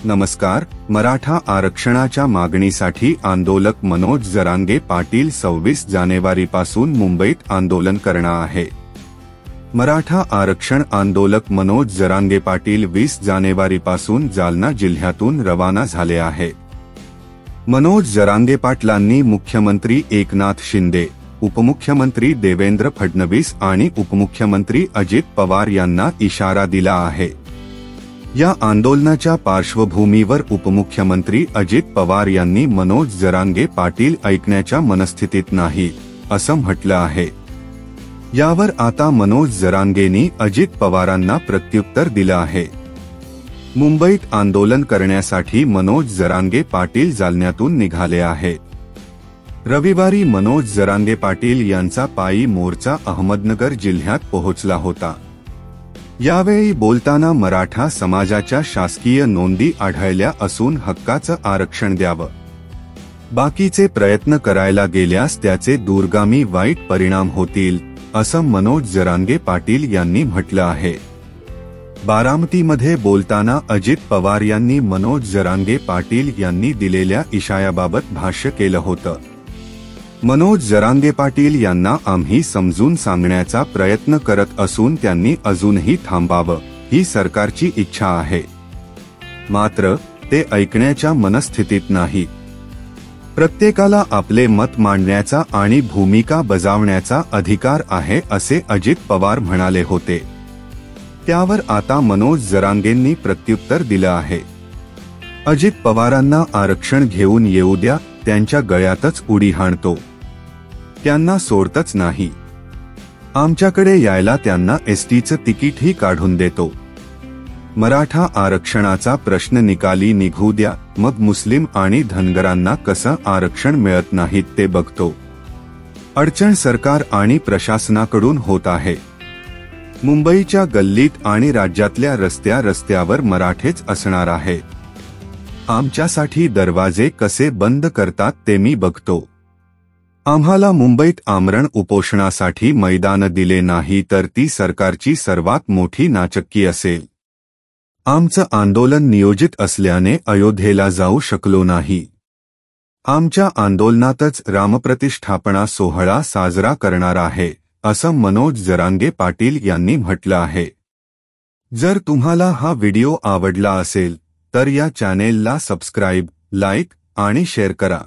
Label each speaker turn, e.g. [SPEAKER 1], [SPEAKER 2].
[SPEAKER 1] नमस्कार. मराठा आरक्षणाच्या मागणीसाठी आंदोलक मनोज जरांगे पाटील 26 जानेवारीपासून मुंबईत आंदोलन करणार आहे. मराठा आरक्षण आंदोलक मनोज जरांगे पाटील 20 जानेवारीपासून जालना जिल्ह्यातून रवाना झाले आहे. मनोज जरांगे पाटलांनी मुख्यमंत्री एकनाथ शिंदे, उपमुख्यमंत्री देवेंद्र फडणवीस आणि उपमुख्यमंत्री अजित पवार यांना इशारा दिला आहे. या आंदोलनाच्या पार्श्वभूमीवर उपमुख्यमंत्री अजित पवार यांनी मनोज जरांगे पाटील ऐकण्याच्या मनस्थितीत नाही असं म्हटलं आहे. यावर आता मनोज जरांगेंनी अजित पवारांना प्रत्युत्तर दिलं आहे. मुंबईत आंदोलन करण्यासाठी मनोज जरांगे पाटील जालन्यातून निघाले आहे. रविवारी मनोज जरांगे पाटील यांचा पायी मोर्चा अहमदनगर जिल्ह्यात पोहोचला होता. यावेळी बोलताना मराठा समाजाच्या शासकीय नोंदी आढळल्या असून हक्काचं आरक्षण द्यावं. बाकीचे प्रयत्न करायला गेल्यास त्याचे दूरगामी वाईट परिणाम होतील असं मनोज जरांगे पाटील यांनी म्हटलं आहे. बारामतीमध्ये बोलताना अजित पवार यांनी मनोज जरांगे पाटील यांनी दिलेल्या इशाऱ्याबाबत भाष्य केलं होतं. मनोज जरांगे पाटील यांना आम्ही समजून सांगण्याचा प्रयत्न करत असून त्यांनी अजूनही थांबावं ही सरकारची इच्छा आहे. मात्र ते ऐकण्याच्या मनस्थितीत नाही. प्रत्येकाला आपले मत मांडण्याचा आणि भूमिका बजावण्याचा अधिकार आहे असे अजित पवार म्हणाले होते. त्यावर आता मनोज जरांगेंनी प्रत्युत्तर दिलं आहे. अजित पवारांना आरक्षण घेऊन येऊ द्या, त्यांच्या गळ्यातच उडी हाणतो, त्यांना सोडतच नाही. आमच्याकडे यायला त्यांना एसटीचं तिकीटही काढून देतो. मराठा आरक्षणाचा प्रश्न निकाली निघू द्या, मग मुस्लिम आणि धनगरांना कसं आरक्षण मिळत नाहीत ते बघतो. अडचण सरकार आणि प्रशासनाकडून होत आहे. मुंबईच्या गल्लीत आणि राज्यातल्या रस्त्यावर मराठेच असणार आहे. आमच्यासाठी दरवाजे कसे बंद करतात ते मी बघतो. आम्हाला मुंबईत आमरण उपोषणासाठी मैदान दिले नाही तर ती सरकारची सर्वात मोठी नाचक्की असेल. आमचं आंदोलन नियोजित असल्याने अयोध्येला जाऊ शकलो नाही. आमच्या आंदोलनातच रामप्रतिष्ठापना सोहळा साजरा करणार आहे असं मनोज जरांगे पाटील यांनी म्हटलं आहे. जर तुम्हाला हा व्हिडिओ आवडला असेल तर या चॅनेलला सबस्क्राईब, लाईक आणि शेअर करा.